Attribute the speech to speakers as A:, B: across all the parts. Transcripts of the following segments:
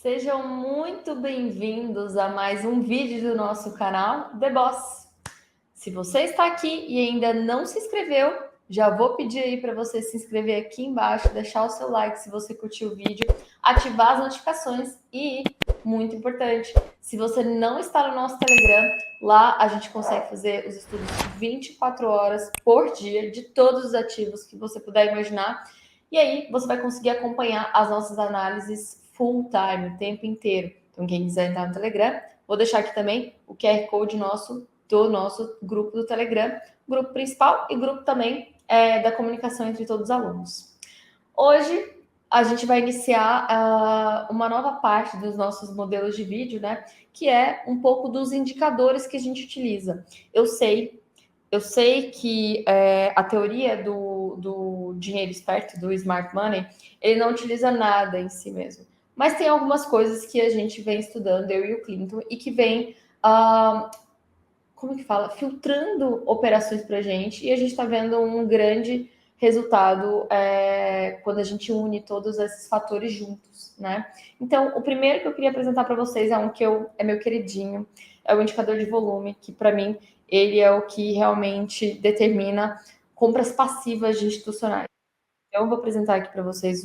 A: Sejam muito bem-vindos a mais um vídeo do nosso canal The Boss. Se você está aqui e ainda não se inscreveu, já vou pedir aí para você se inscrever aqui embaixo, deixar o seu like se você curtiu o vídeo, ativar as notificações e, muito importante, se você não está no nosso Telegram, lá a gente consegue fazer os estudos 24 horas por dia de todos os ativos que você puder imaginar. E aí você vai conseguir acompanhar as nossas análises full time, o tempo inteiro. Então, quem quiser entrar no Telegram, vou deixar aqui também o QR Code do nosso grupo do Telegram, grupo principal e grupo também da comunicação entre todos os alunos. Hoje a gente vai iniciar uma nova parte dos nossos modelos de vídeo, né? Que é um pouco dos indicadores que a gente utiliza. Eu sei que a teoria do dinheiro esperto, do smart money, ele não utiliza nada em si mesmo. Mas tem algumas coisas que a gente vem estudando, eu e o Clinton, e que vem, como que fala? Filtrando operações para a gente, e a gente está vendo um grande resultado quando a gente une todos esses fatores juntos, né? Então, o primeiro que eu queria apresentar para vocês é um que é meu queridinho, é o indicador de volume, que para mim ele é o que realmente determina compras passivas de institucionais. Então, eu vou apresentar aqui para vocês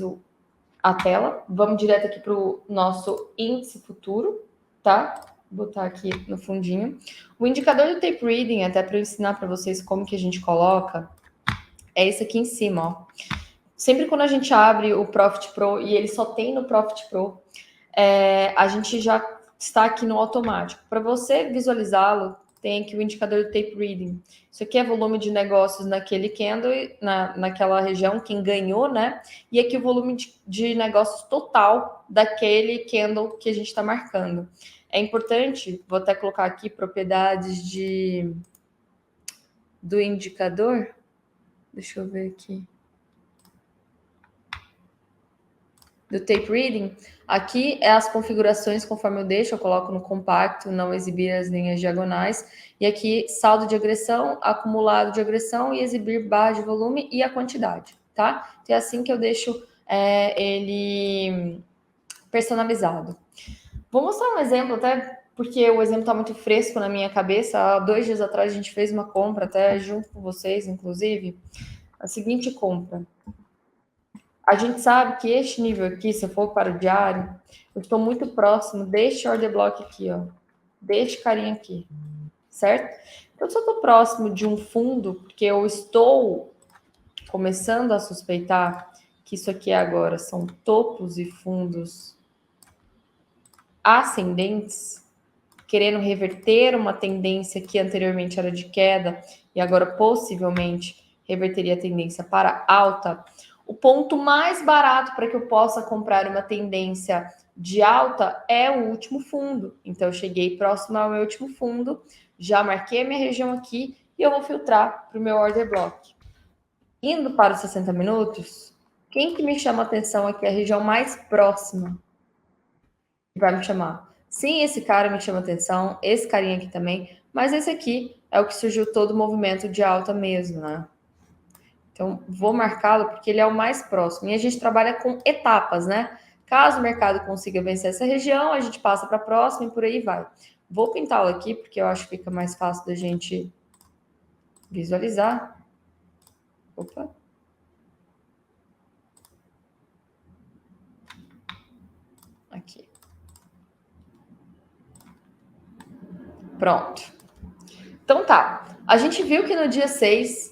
A: a tela. Vamos direto aqui para o nosso índice futuro, tá? Vou botar aqui no fundinho. O indicador do tape reading, até para eu ensinar para vocês como que a gente coloca, é esse aqui em cima, ó. Sempre quando a gente abre o Profit Pro, e ele só tem no Profit Pro, a gente já está aqui no automático. Para você visualizá-lo, tem aqui o indicador do tape reading. Isso aqui é volume de negócios naquele candle, naquela região, quem ganhou, né? E aqui o volume de negócios total daquele candle que a gente está marcando. É importante, vou até colocar aqui propriedades do indicador. Deixa eu ver aqui. Do tape reading, aqui é as configurações conforme eu deixo, eu coloco no compacto, não exibir as linhas diagonais, e aqui saldo de agressão, acumulado de agressão e exibir barra de volume e a quantidade, tá? Então é assim que eu deixo ele personalizado. Vou mostrar um exemplo, até porque o exemplo está muito fresco na minha cabeça. Há 2 dias atrás a gente fez uma compra, até junto com vocês, inclusive, a seguinte compra. A gente sabe que este nível aqui, se eu for para o diário, eu estou muito próximo deste order block aqui, ó. Deste carinha aqui, certo? Então, se eu estou próximo de um fundo, porque eu estou começando a suspeitar que isso aqui agora são topos e fundos ascendentes, querendo reverter uma tendência que anteriormente era de queda e agora possivelmente reverteria a tendência para alta, o ponto mais barato para que eu possa comprar uma tendência de alta é o último fundo. Então, eu cheguei próximo ao meu último fundo, já marquei a minha região aqui e eu vou filtrar para o meu order block. Indo para os 60 minutos, quem que me chama a atenção aqui é a região mais próxima que vai me chamar? Sim, esse cara me chama atenção, esse carinha aqui também, mas esse aqui é o que surgiu todo o movimento de alta mesmo, né? Então, vou marcá-lo porque ele é o mais próximo. E a gente trabalha com etapas, né? Caso o mercado consiga vencer essa região, a gente passa para a próxima e por aí vai. Vou pintá-lo aqui porque eu acho que fica mais fácil da gente visualizar. Opa. Aqui. Pronto. Então tá. A gente viu que no dia 6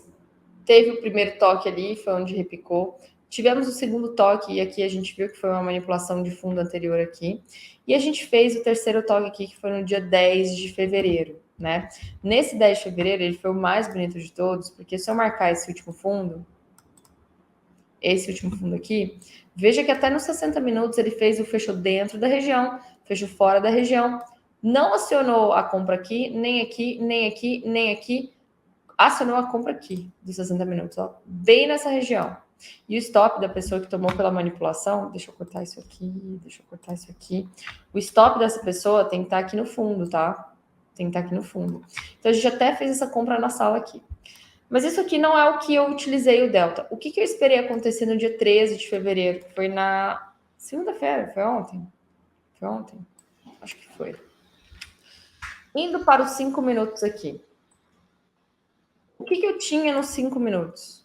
A: teve o primeiro toque ali, foi onde repicou. Tivemos o segundo toque, e aqui a gente viu que foi uma manipulação de fundo anterior aqui. E a gente fez o terceiro toque aqui, que foi no dia 10 de fevereiro, né? Nesse 10 de fevereiro, ele foi o mais bonito de todos, porque se eu marcar esse último fundo aqui, veja que até nos 60 minutos ele fechou dentro da região, fechou fora da região, não acionou a compra aqui, nem aqui, nem aqui, nem aqui, acionou a compra aqui dos 60 minutos, ó, bem nessa região. E o stop da pessoa que tomou pela manipulação, deixa eu cortar isso aqui. O stop dessa pessoa tem que estar aqui no fundo, tá? Tem que estar aqui no fundo. Então a gente até fez essa compra na sala aqui. Mas isso aqui não é o que eu utilizei o delta. O que eu esperei acontecer no dia 13 de fevereiro? Foi na segunda-feira, foi ontem? Foi ontem? Acho que foi. Indo para os 5 minutos aqui. O que eu tinha nos 5 minutos?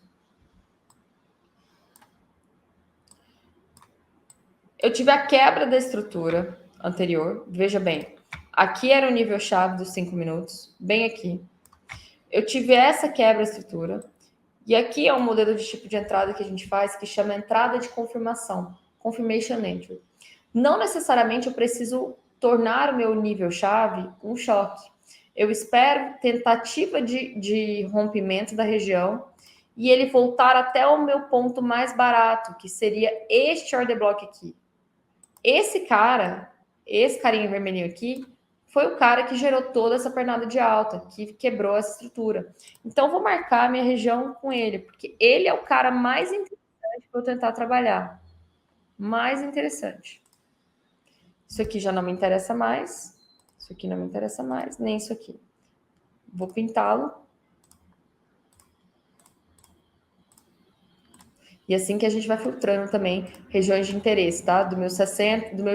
A: Eu tive a quebra da estrutura anterior. Veja bem, aqui era o nível-chave dos 5 minutos, bem aqui. Eu tive essa quebra da estrutura. E aqui é um modelo de tipo de entrada que a gente faz que chama entrada de confirmação, confirmation entry. Não necessariamente eu preciso tornar o meu nível-chave um choque. Eu espero tentativa de rompimento da região e ele voltar até o meu ponto mais barato, que seria este order block aqui. Esse carinha vermelhinho aqui, foi o cara que gerou toda essa pernada de alta, que quebrou essa estrutura. Então, vou marcar a minha região com ele, porque ele é o cara mais interessante para eu tentar trabalhar. Mais interessante. Isso aqui já não me interessa mais. Isso aqui não me interessa mais, nem isso aqui. Vou pintá-lo. E assim que a gente vai filtrando também regiões de interesse, tá? Do meu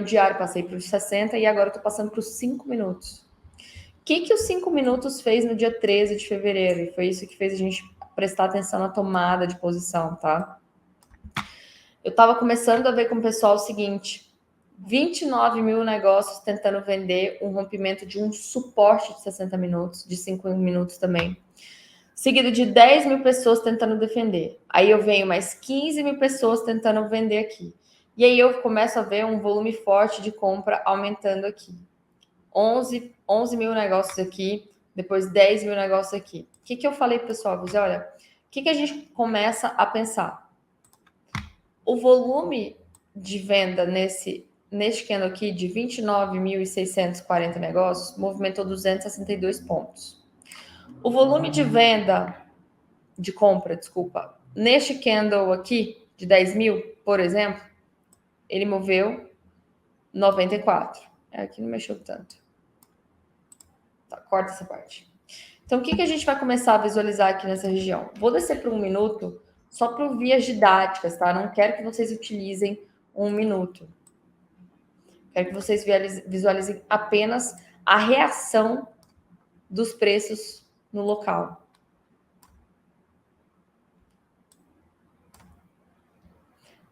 A: diário passei para os 60 e agora eu tô passando para os 5 minutos. O que os 5 minutos fez no dia 13 de fevereiro? E foi isso que fez a gente prestar atenção na tomada de posição, tá? Eu estava começando a ver com o pessoal o seguinte: 29 mil negócios tentando vender um rompimento de um suporte de 60 minutos, de 5 minutos também. Seguido de 10 mil pessoas tentando defender. Aí eu venho mais 15 mil pessoas tentando vender aqui. E aí eu começo a ver um volume forte de compra aumentando aqui. 11 mil negócios aqui, depois 10 mil negócios aqui. O que eu falei, pessoal? Olha, o que a gente começa a pensar? O volume de venda neste candle aqui de 29.640 negócios movimentou 262 pontos. O volume de venda, de compra, desculpa, neste candle aqui de 10 mil, por exemplo, ele moveu 94. Aqui não mexeu tanto. Tá, corta essa parte. Então, o que a gente vai começar a visualizar aqui nessa região? Vou descer para 1 minuto só por vias didáticas, tá? Não quero que vocês utilizem 1 minuto. Quero que vocês visualizem apenas a reação dos preços no local.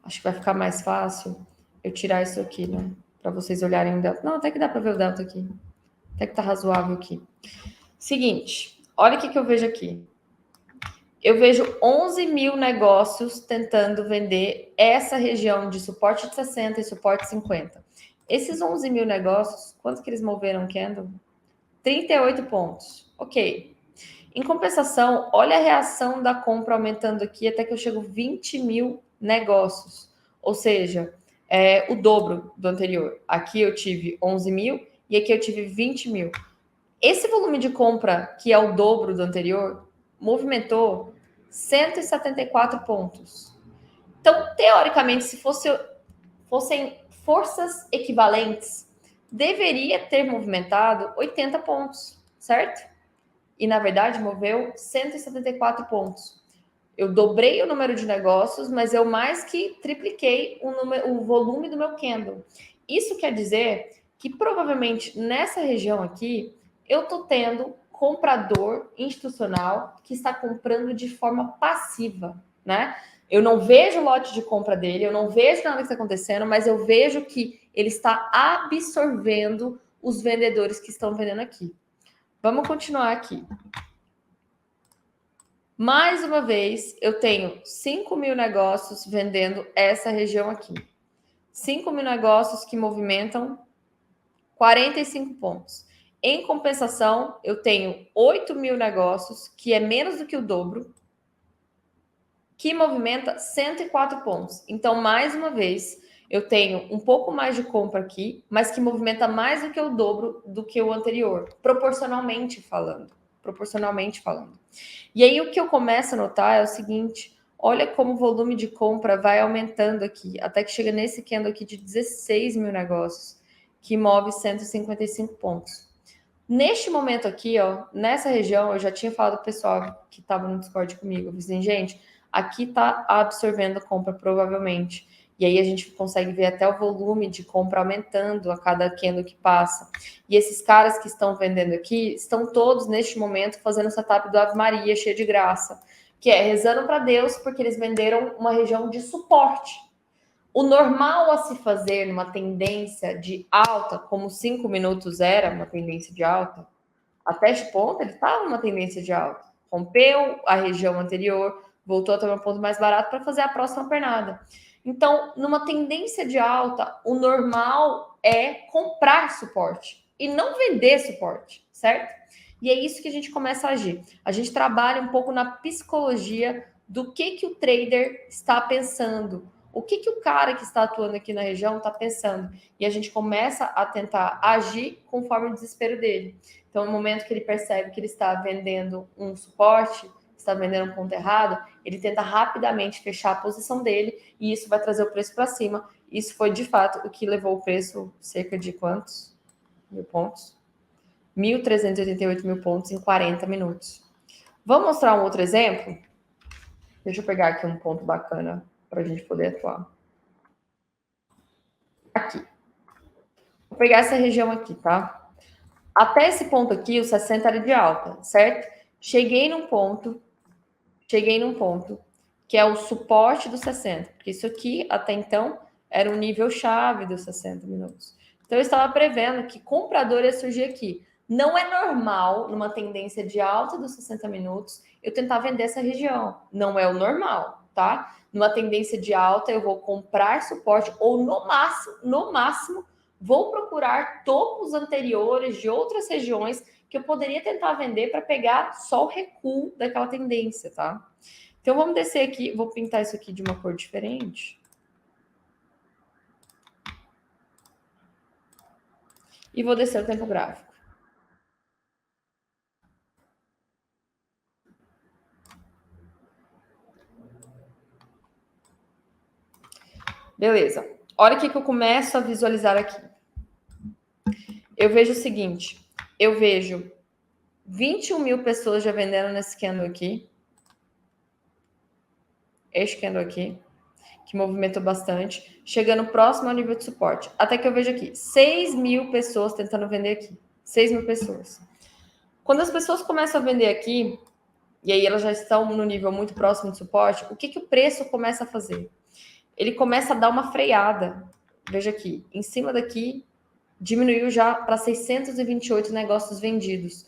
A: Acho que vai ficar mais fácil eu tirar isso aqui, né? Para vocês olharem o delta. Não, até que dá para ver o delta aqui. Até que tá razoável aqui. Seguinte, olha o que eu vejo aqui. Eu vejo 11 mil negócios tentando vender essa região de suporte de 60 e suporte de 50. Esses 11 mil negócios, quanto que eles moveram, candle? 38 pontos. Ok. Em compensação, olha a reação da compra aumentando aqui até que eu chego 20 mil negócios. Ou seja, o dobro do anterior. Aqui eu tive 11 mil e aqui eu tive 20 mil. Esse volume de compra, que é o dobro do anterior, movimentou 174 pontos. Então, teoricamente, se fossem forças equivalentes, deveria ter movimentado 80 pontos, certo? E, na verdade, moveu 174 pontos. Eu dobrei o número de negócios, mas eu mais que tripliquei o volume do meu candle. Isso quer dizer que, provavelmente, nessa região aqui, eu estou tendo comprador institucional que está comprando de forma passiva, né? Eu não vejo o lote de compra dele, eu não vejo nada que está acontecendo, mas eu vejo que ele está absorvendo os vendedores que estão vendendo aqui. Vamos continuar aqui. Mais uma vez, eu tenho 5 mil negócios vendendo essa região aqui. 5 mil negócios que movimentam 45 pontos. Em compensação, eu tenho 8 mil negócios, que é menos do que o dobro, que movimenta 104 pontos. Então, mais uma vez, eu tenho um pouco mais de compra aqui, mas que movimenta mais do que o dobro do que o anterior, proporcionalmente falando. E aí, o que eu começo a notar é o seguinte: olha como o volume de compra vai aumentando aqui, até que chega nesse candle aqui de 16 mil negócios, que move 155 pontos. Neste momento aqui, ó, nessa região, eu já tinha falado pro pessoal que estava no Discord comigo, eu disse assim, gente, aqui tá absorvendo compra provavelmente. E aí a gente consegue ver até o volume de compra aumentando a cada candle que passa. E esses caras que estão vendendo aqui estão todos neste momento fazendo o setup do Ave Maria cheio de graça, que é rezando para Deus porque eles venderam uma região de suporte. O normal a se fazer numa tendência de alta, como 5 minutos era uma tendência de alta, até este ponto ele estava numa tendência de alta. Rompeu a região anterior, voltou a ter um ponto mais barato para fazer a próxima pernada. Então, numa tendência de alta, o normal é comprar suporte e não vender suporte, certo? E é isso que a gente começa a agir. A gente trabalha um pouco na psicologia do que o trader está pensando, o que o cara que está atuando aqui na região está pensando. E a gente começa a tentar agir conforme o desespero dele. Então, no momento que ele percebe que ele está vendendo um suporte, está vendendo um ponto errado, ele tenta rapidamente fechar a posição dele e isso vai trazer o preço para cima. Isso foi, de fato, o que levou o preço cerca de quantos? 1.000 pontos? 1.388 mil pontos em 40 minutos. Vamos mostrar um outro exemplo? Deixa eu pegar aqui um ponto bacana para a gente poder atuar. Aqui. Vou pegar essa região aqui, tá? Até esse ponto aqui, o 60 era de alta, certo? Cheguei num ponto que é o suporte do 60, porque isso aqui, até então, era um nível chave dos 60 minutos. Então, eu estava prevendo que comprador ia surgir aqui. Não é normal, numa tendência de alta dos 60 minutos, eu tentar vender essa região. Não é o normal, tá? Numa tendência de alta, eu vou comprar suporte, ou no máximo, vou procurar topos anteriores de outras regiões que eu poderia tentar vender para pegar só o recuo daquela tendência, tá? Então vamos descer aqui, vou pintar isso aqui de uma cor diferente. E vou descer o tempo gráfico. Beleza. Olha o que eu começo a visualizar aqui. Eu vejo o seguinte, eu vejo 21 mil pessoas já vendendo nesse candle aqui. Este candle aqui, que movimentou bastante, chegando próximo ao nível de suporte. Até que eu vejo aqui, 6 mil pessoas tentando vender aqui. 6 mil pessoas. Quando as pessoas começam a vender aqui, e aí elas já estão no nível muito próximo de suporte, o que o preço começa a fazer? Ele começa a dar uma freada. Veja aqui, em cima daqui, diminuiu já para 628 negócios vendidos.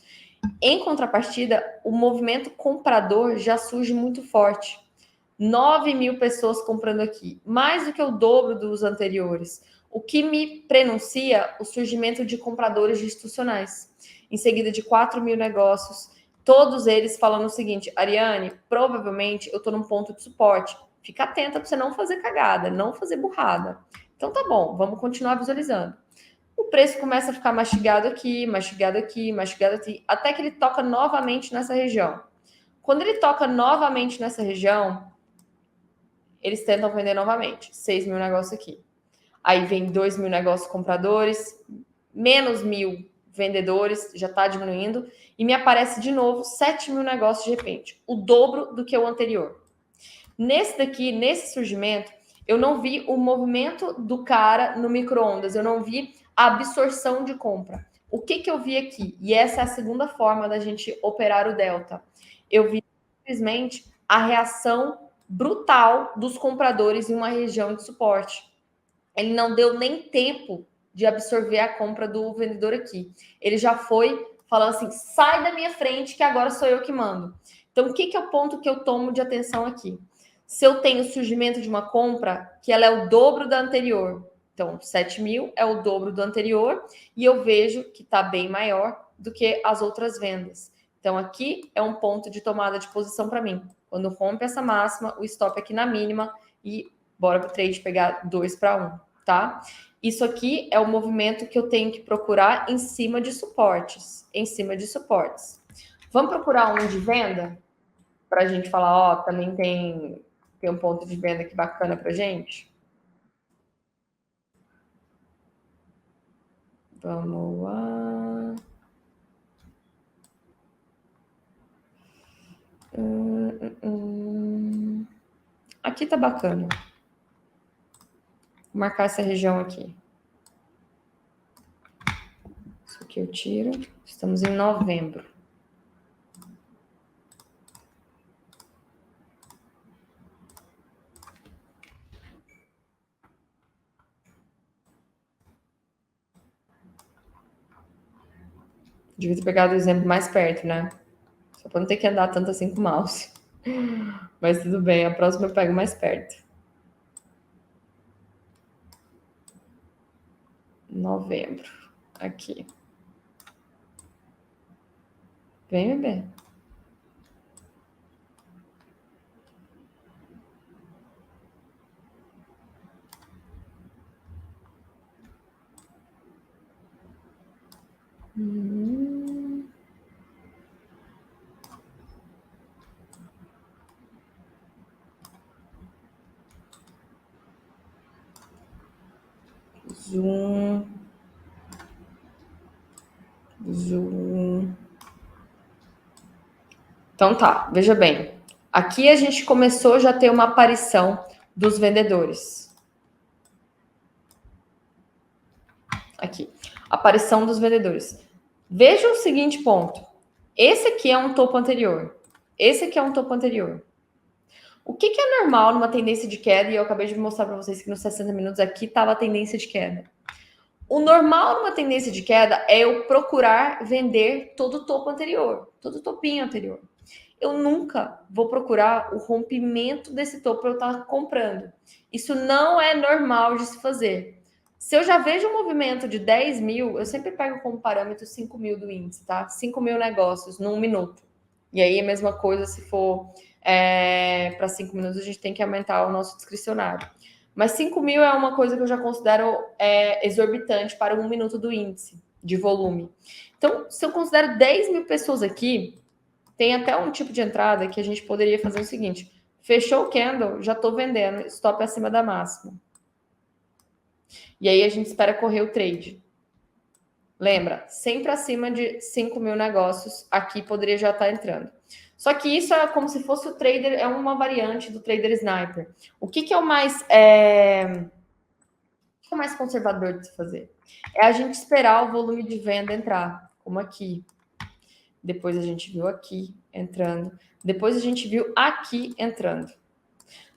A: Em contrapartida, o movimento comprador já surge muito forte. 9 mil pessoas comprando aqui, mais do que o dobro dos anteriores, o que me prenuncia o surgimento de compradores institucionais. Em seguida de 4 mil negócios, todos eles falando o seguinte: Ariane, provavelmente eu estou num ponto de suporte. Fica atenta para você não fazer cagada, não fazer burrada. Então tá bom, vamos continuar visualizando. O preço começa a ficar mastigado aqui, mastigado aqui, mastigado aqui, até que ele toca novamente nessa região. Quando ele toca novamente nessa região, eles tentam vender novamente. 6 mil negócios aqui. Aí vem 2 mil negócios compradores, menos 1.000 vendedores, já está diminuindo. E me aparece de novo 7 mil negócios de repente. O dobro do que o anterior. Nesse daqui, nesse surgimento, eu não vi o movimento do cara no micro-ondas. Eu não vi a absorção de compra. O que eu vi aqui? E essa é a segunda forma da gente operar o delta. Eu vi simplesmente a reação brutal dos compradores em uma região de suporte. Ele não deu nem tempo de absorver a compra do vendedor aqui. Ele já foi falando assim: sai da minha frente, que agora sou eu que mando. Então, o que é o ponto que eu tomo de atenção aqui? Se eu tenho surgimento de uma compra que ela é o dobro da anterior, então 7 mil é o dobro do anterior, e eu vejo que está bem maior do que as outras vendas. Então, aqui é um ponto de tomada de posição para mim. Quando rompe essa máxima, o stop aqui na mínima e bora para o trade pegar 2 para 1, tá? Isso aqui é o movimento que eu tenho que procurar em cima de suportes. Em cima de suportes. Vamos procurar um de venda? Para a gente falar, ó, também tem um ponto de venda aqui bacana para gente? Vamos lá. Aqui tá bacana. Vou marcar essa região aqui. Isso aqui eu tiro. Estamos em novembro. Devia ter pegado o exemplo mais perto, né? Só para não ter que andar tanto assim com o mouse. Mas tudo bem, a próxima eu pego mais perto. Novembro. Aqui. Vem, bebê. Zoom. Zoom. Então tá, veja bem. Aqui a gente começou já a ter uma aparição dos vendedores. Aqui, aparição dos vendedores. Veja o seguinte ponto. Esse aqui é um topo anterior. Esse aqui é um topo anterior. O que é normal numa tendência de queda? E eu acabei de mostrar para vocês que nos 60 minutos aqui estava a tendência de queda. O normal numa tendência de queda é eu procurar vender todo o topo anterior, todo o topinho anterior. Eu nunca vou procurar o rompimento desse topo para eu estar comprando. Isso não é normal de se fazer. Se eu já vejo um movimento de 10 mil, eu sempre pego como parâmetro 5 mil do índice, tá? 5 mil negócios num minuto. E aí a mesma coisa se for para 5 minutos, a gente tem que aumentar o nosso discricionário. Mas 5 mil é uma coisa que eu já considero exorbitante para 1 minuto do índice de volume. Então, se eu considero 10 mil pessoas aqui, tem até um tipo de entrada que a gente poderia fazer o seguinte: fechou o candle, já estou vendendo, stop acima da máxima. E aí a gente espera correr o trade. Lembra, sempre acima de 5 mil negócios, aqui poderia já estar entrando. Só que isso é como se fosse o trader, é uma variante do trader sniper. O que é o mais conservador de se fazer? É a gente esperar o volume de venda entrar, como aqui. Depois a gente viu aqui entrando. Depois a gente viu aqui entrando.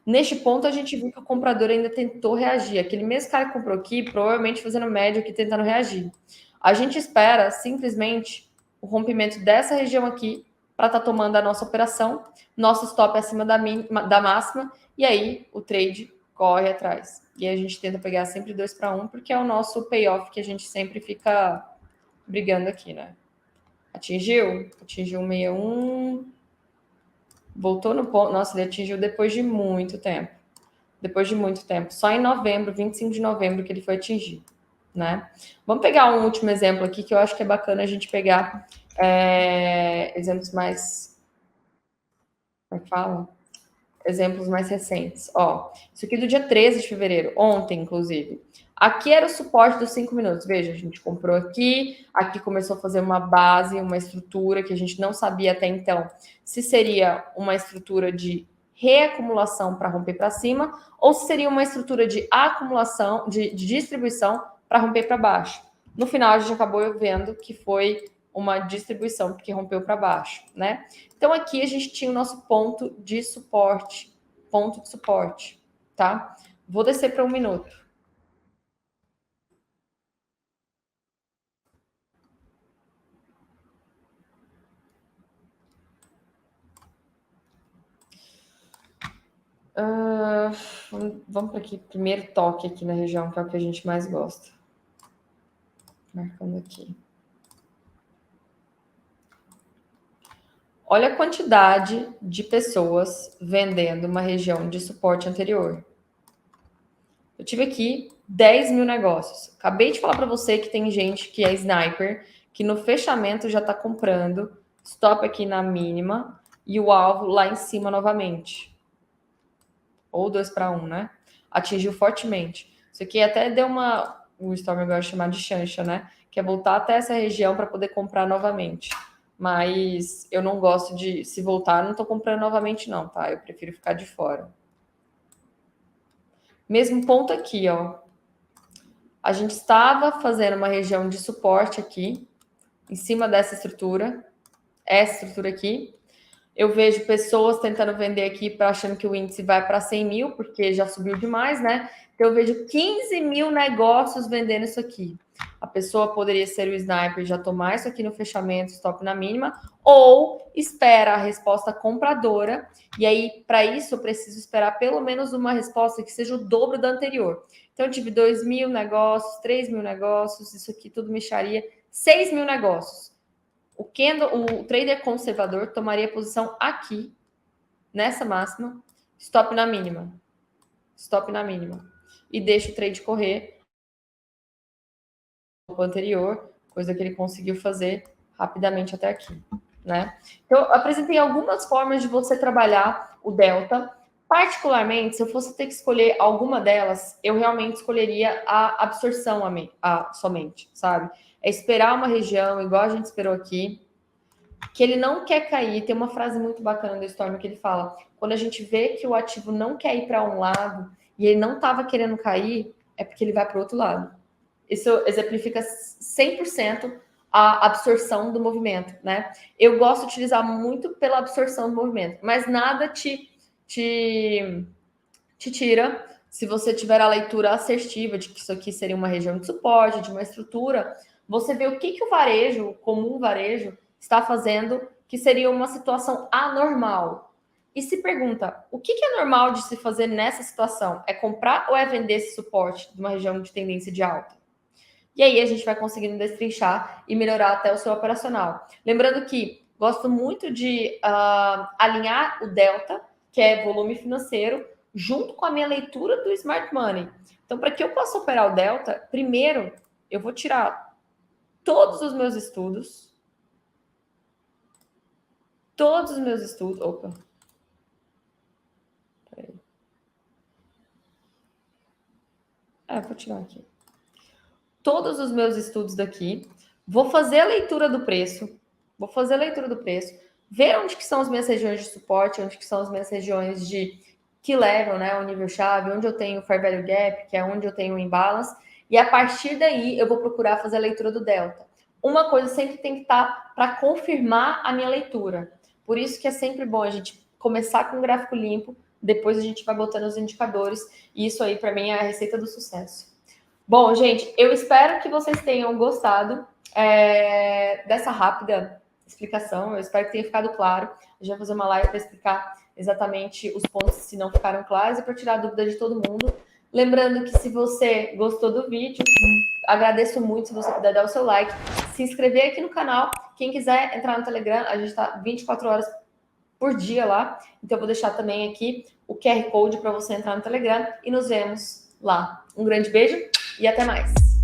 A: Neste ponto, a gente viu que o comprador ainda tentou reagir. Aquele mesmo cara que comprou aqui, provavelmente fazendo média aqui, tentando reagir. A gente espera simplesmente o rompimento dessa região aqui para estar tomando a nossa operação, nosso stop acima da máxima, e aí o trade corre atrás. E a gente tenta pegar sempre 2 para 1, porque é o nosso payoff que a gente sempre fica brigando aqui, né? Atingiu 161. Voltou no ponto. Nossa, ele atingiu depois de muito tempo. Depois de muito tempo. Só em novembro, 25 de novembro, que ele foi atingido, né? Vamos pegar um último exemplo aqui, que eu acho que é bacana a gente pegar exemplos mais... Como é que fala? Exemplos mais recentes. Ó, isso aqui é do dia 13 de fevereiro, ontem, inclusive. Aqui era o suporte dos 5 minutos. Veja, a gente comprou aqui, aqui começou a fazer uma base, uma estrutura que a gente não sabia até então se seria uma estrutura de reacumulação para romper para cima ou se seria uma estrutura de acumulação, de distribuição para romper para baixo. No final, a gente acabou vendo que foi uma distribuição, porque rompeu para baixo, né? Então, aqui a gente tinha o nosso ponto de suporte, tá? Vou descer para 1 minuto. Vamos para aqui, primeiro toque aqui na região, que é o que a gente mais gosta. Marcando aqui. Olha a quantidade de pessoas vendendo uma região de suporte anterior. Eu tive aqui 10 mil negócios. Acabei de falar para você que tem gente que é sniper, que no fechamento já está comprando, stop aqui na mínima e o alvo lá em cima novamente. Ou 2 para 1, né? Atingiu fortemente. Isso aqui até deu o Storm agora chamar de chancha, né? Que é voltar até essa região para poder comprar novamente. Mas eu não gosto de, se voltar, não tô comprando novamente não, tá? Eu prefiro ficar de fora. Mesmo ponto aqui, ó. A gente estava fazendo uma região de suporte aqui, em cima dessa estrutura, essa estrutura aqui. Eu vejo pessoas tentando vender aqui, achando que o índice vai para 100 mil, porque já subiu demais, né? Então, eu vejo 15 mil negócios vendendo isso aqui. A pessoa poderia ser o sniper, já tomar isso aqui no fechamento, stop na mínima, ou espera a resposta compradora, e aí, para isso, eu preciso esperar pelo menos uma resposta que seja o dobro da anterior. Então, eu tive 2 mil negócios, 3 mil negócios, isso aqui tudo mexaria, 6 mil negócios. O trader conservador tomaria posição aqui, nessa máxima, stop na mínima. Stop na mínima. E deixa o trade correr no anterior, coisa que ele conseguiu fazer rapidamente até aqui, né? Então, eu apresentei algumas formas de você trabalhar o delta. Particularmente, se eu fosse ter que escolher alguma delas, eu realmente escolheria a absorção somente, sabe? É esperar uma região, igual a gente esperou aqui, que ele não quer cair. Tem uma frase muito bacana do Storm que ele fala: quando a gente vê que o ativo não quer ir para um lado e ele não estava querendo cair, é porque ele vai para o outro lado. Isso exemplifica 100% a absorção do movimento, né? Eu gosto de utilizar muito pela absorção do movimento, mas nada te tira. Se você tiver a leitura assertiva de que isso aqui seria uma região de suporte, de uma estrutura, você vê o que o varejo, o comum varejo, está fazendo que seria uma situação anormal. E se pergunta, o que é normal de se fazer nessa situação? É comprar ou é vender esse suporte de uma região de tendência de alta? E aí a gente vai conseguindo destrinchar e melhorar até o seu operacional. Lembrando que gosto muito de alinhar o delta, que é volume financeiro, junto com a minha leitura do Smart Money. Então, para que eu possa operar o delta, primeiro eu vou tirar todos os meus estudos. Opa. Vou tirar aqui. Todos os meus estudos daqui. Vou fazer a leitura do preço. Ver onde que são as minhas regiões de suporte, onde que são as minhas regiões de que level, né, o nível-chave, onde eu tenho o Fair Value Gap, que é onde eu tenho o imbalance, e a partir daí eu vou procurar fazer a leitura do delta. Uma coisa sempre tem que estar para confirmar a minha leitura. Por isso que é sempre bom a gente começar com um gráfico limpo, depois a gente vai botando os indicadores, e isso aí para mim é a receita do sucesso. Bom, gente, eu espero que vocês tenham gostado dessa rápida explicação. Eu espero que tenha ficado claro. A gente vai fazer uma live para explicar exatamente os pontos se não ficaram claros e para tirar a dúvida de todo mundo. Lembrando que se você gostou do vídeo, agradeço muito se você puder dar o seu like, se inscrever aqui no canal. Quem quiser entrar no Telegram, a gente está 24 horas por dia lá. Então, eu vou deixar também aqui o QR Code para você entrar no Telegram e nos vemos lá. Um grande beijo e até mais!